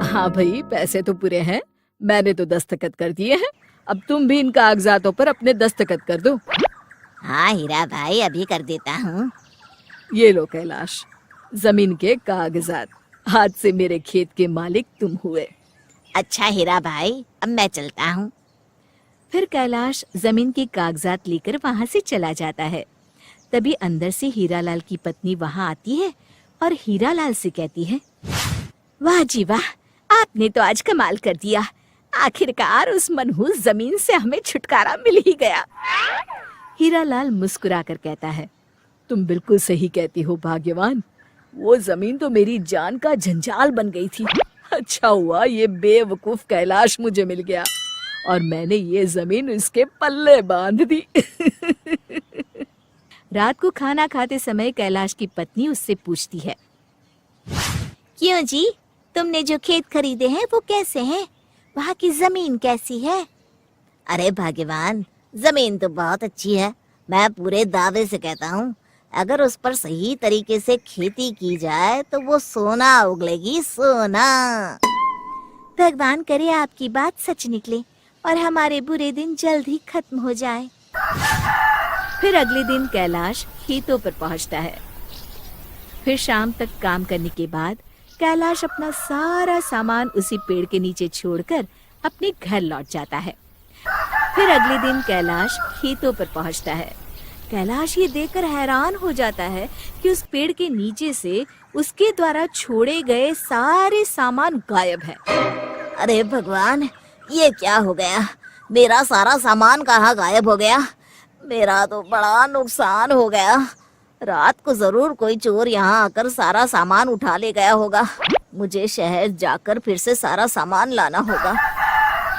हाँ भाई, पैसे तो पूरे हैं। मैंने तो दस्तखत कर दिए हैं। अब तुम भी इन कागजातों पर अपने दस्तखत कर दो। हाँ हीरा भाई, अभी कर देता हूँ। ये लो कैलाश, जमीन के कागजात। आज से मेरे खेत के मालिक तुम हुए। अच्छा हीरा भाई, अब मैं चलता हूँ। फिर कैलाश जमीन के कागजात लेकर वहां से चला जाता है। तभी अंदर से हीरालाल की पत्नी वहां आती है और हीरालाल से कहती है, वाह जी वाह, आपने तो आज कमाल कर दिया। आखिरकार उस मनहूस जमीन से हमें छुटकारा मिल ही गया। हीरालाल मुस्कुराकर कहता है, तुम बिल्कुल सही कहती हो भाग्यवान। वो जमीन तो मेरी जान का जंजाल बन गई थी। अच्छा हुआ ये बेवकूफ कैलाश मुझे मिल गया और मैंने ये जमीन इसके पल्ले बांध दी। रात को खाना खाते समय कैलाश की पत्नी उससे पूछती है, क्यों जी, तुमने जो खेत खरीदे हैं वो कैसे हैं? वहाँ की जमीन कैसी है? अरे भाग्यवान, जमीन तो बहुत अच्छी है। मैं पूरे दावे से कहता हूँ, अगर उस पर सही तरीके से खेती की जाए तो वो सोना उगलेगी, सोना। भगवान करे आपकी बात सच निकले और हमारे बुरे दिन जल्द ही खत्म हो जाए। फिर अगले दिन कैलाश खेतों पर पहुंचता है। फिर शाम तक काम करने के बाद कैलाश अपना सारा सामान उसी पेड़ के नीचे छोड़कर अपने घर लौट जाता है। फिर अगले दिन कैलाश खेतों पर पहुंचता है। कैलाश ये देखकर हैरान हो जाता है कि उस पेड़ के नीचे से उसके द्वारा छोड़े गए सारे सामान गायब है। अरे भगवान, ये क्या हो गया? मेरा सारा सामान कहाँ गायब हो गया? मेरा तो बड़ा नुकसान हो गया। रात को जरूर कोई चोर यहाँ आकर सारा सामान उठा ले गया होगा। मुझे शहर जाकर फिर से सारा सामान लाना होगा।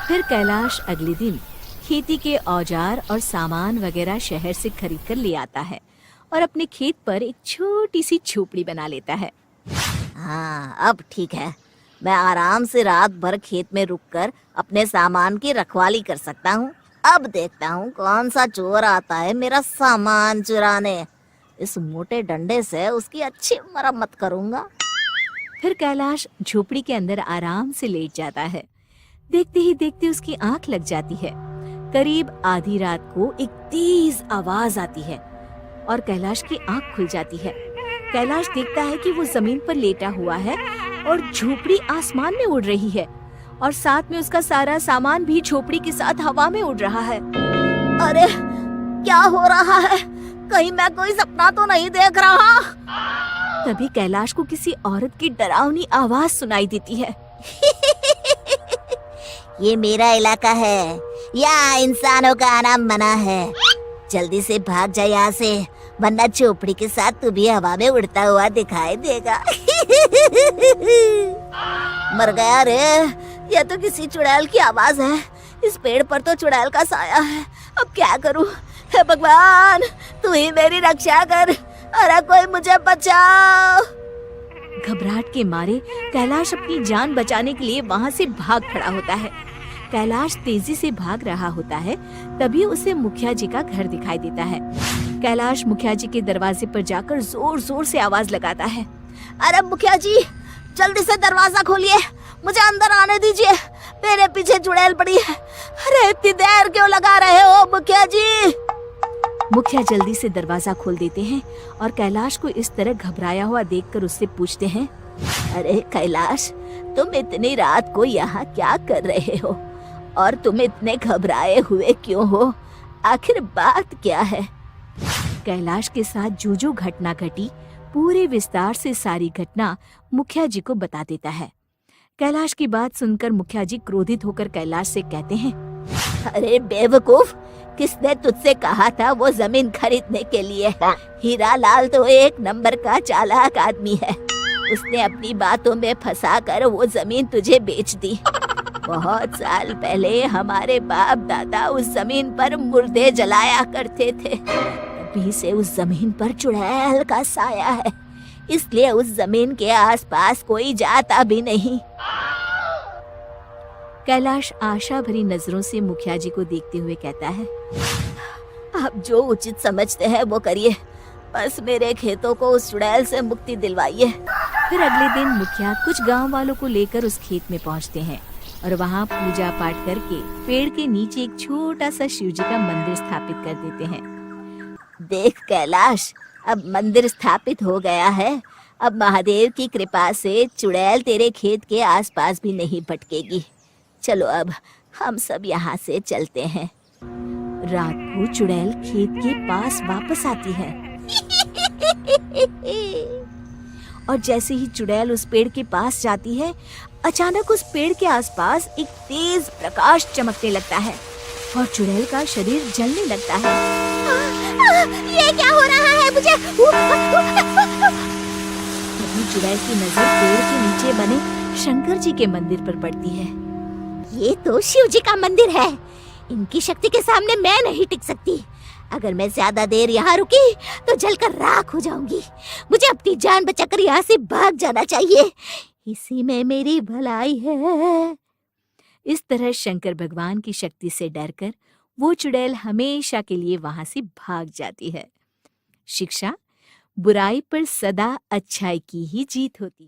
फिर कैलाश अगले दिन खेती के औजार और सामान वगैरह शहर से खरीद कर ले आता है और अपने खेत पर एक छोटी सी झोपड़ी बना लेता है। हाँ, अब ठीक है। मैं आराम से रात भर खेत में रुककर अपने सामान की रखवाली कर सकता हूँ। अब देखता हूँ कौन सा चोर आता है मेरा सामान चुराने। इस मोटे डंडे से उसकी अच्छी मरम्मत करूँगा। फिर कैलाश झोपड़ी के अंदर आराम से लेट जाता है। देखते ही देखते उसकी आंख लग जाती है। करीब आधी रात को एक तेज आवाज आती है और कैलाश की आंख खुल जाती है। कैलाश देखता है कि वो जमीन पर लेटा हुआ है और झोपड़ी आसमान में उड़ रही है और साथ में उसका सारा सामान भी झोपड़ी के साथ हवा में उड़ रहा है। अरे क्या हो रहा है? कहीं मैं कोई सपना तो नहीं देख रहा? तभी कैलाश को किसी औरत की डरावनी आवाज सुनाई देती है। ये मेरा इलाका है, यहाँ इंसानों का आना मना है। जल्दी से भाग जा यहाँ से, वरना झोपड़ी के साथ तू भी हवा में उड़ता हुआ दिखाई देगा। मर गया रे, यह तो किसी चुड़ैल की आवाज है। इस पेड़ पर तो चुड़ैल का साया है। अब क्या करूं? हे भगवान, तू ही मेरी रक्षा कर। अरे कोई मुझे बचाओ। घबराहट के मारे कैलाश अपनी जान बचाने के लिए वहां से भाग खड़ा होता है। कैलाश तेजी से भाग रहा होता है, तभी उसे मुखिया जी का घर दिखाई देता है। कैलाश मुखिया जी के दरवाजे पर जाकर जोर जोर से आवाज लगाता है, अरे मुखिया जी, जल्दी से दरवाजा खोलिए, मुझे अंदर आने दीजिए। मेरे पीछे चुड़ैल पड़ी है। अरे इतनी देर क्यों लगा रहे हो मुखिया जी? मुखिया जल्दी से दरवाजा खोल देते हैं और कैलाश को इस तरह घबराया हुआ देखकर उससे पूछते हैं, अरे कैलाश, तुम इतनी रात को यहाँ क्या कर रहे हो और तुम इतने घबराए हुए क्यों हो? आखिर बात क्या है? कैलाश के साथ जो जो घटना घटी पूरे विस्तार से सारी घटना मुखिया जी को बता देता है। कैलाश की बात सुनकर मुखिया जी क्रोधित होकर कैलाश से कहते हैं, अरे बेवकूफ, किसने तुझसे कहा था वो जमीन खरीदने के लिए? हीरालाल तो एक नंबर का चालाक आदमी है। उसने अपनी बातों में फंसाकर वो जमीन तुझे बेच दी। बहुत साल पहले हमारे बाप दादा उस जमीन पर मुर्दे जलाया करते थे। तभी से उस जमीन पर चुड़ैल का साया है, इसलिए उस जमीन के आसपास कोई जाता भी नहीं। कैलाश आशा भरी नजरों से मुखिया जी को देखते हुए कहता है, आप जो उचित समझते हैं वो करिए, बस मेरे खेतों को उस चुड़ैल से मुक्ति दिलवाइए। फिर अगले दिन मुखिया कुछ गांव वालों को लेकर उस खेत में पहुंचते हैं और वहां पूजा पाठ करके पेड़ के नीचे एक छोटा सा शिव जी का मंदिर स्थापित कर देते हैं। देख कैलाश, अब मंदिर स्थापित हो गया है। अब महादेव की कृपा से चुड़ैल तेरे खेत के आसपास भी नहीं भटकेगी। चलो अब हम सब यहाँ से चलते हैं। रात को चुड़ैल खेत के पास वापस आती है और जैसे ही चुड़ैल उस पेड़ के पास जाती है, अचानक उस पेड़ के आसपास एक तेज प्रकाश चमकने लगता है और चुड़ैल का शरीर जलने लगता है। ये क्या हो रहा है मुझे? तभी चुड़ैल की नजर पेड़ के नीचे बने शंकर जी के मंदिर पर पड़ती है। ये तो शिव जी का मंदिर है। इनकी शक्ति के सामने मैं नहीं टिक सकती। अगर मैं ज्यादा देर यहाँ रुकी तो जलकर राख हो जाऊंगी। मुझे अपनी जान बचाकर यहाँ से भाग जाना चाहिए। इसी में मेरी भलाई है। इस तरह शंकर भगवान की शक्ति से डरकर वो चुड़ैल हमेशा के लिए वहां से भाग जाती है। शिक्षा, बुराई पर सदा अच्छाई की ही जीत होती है।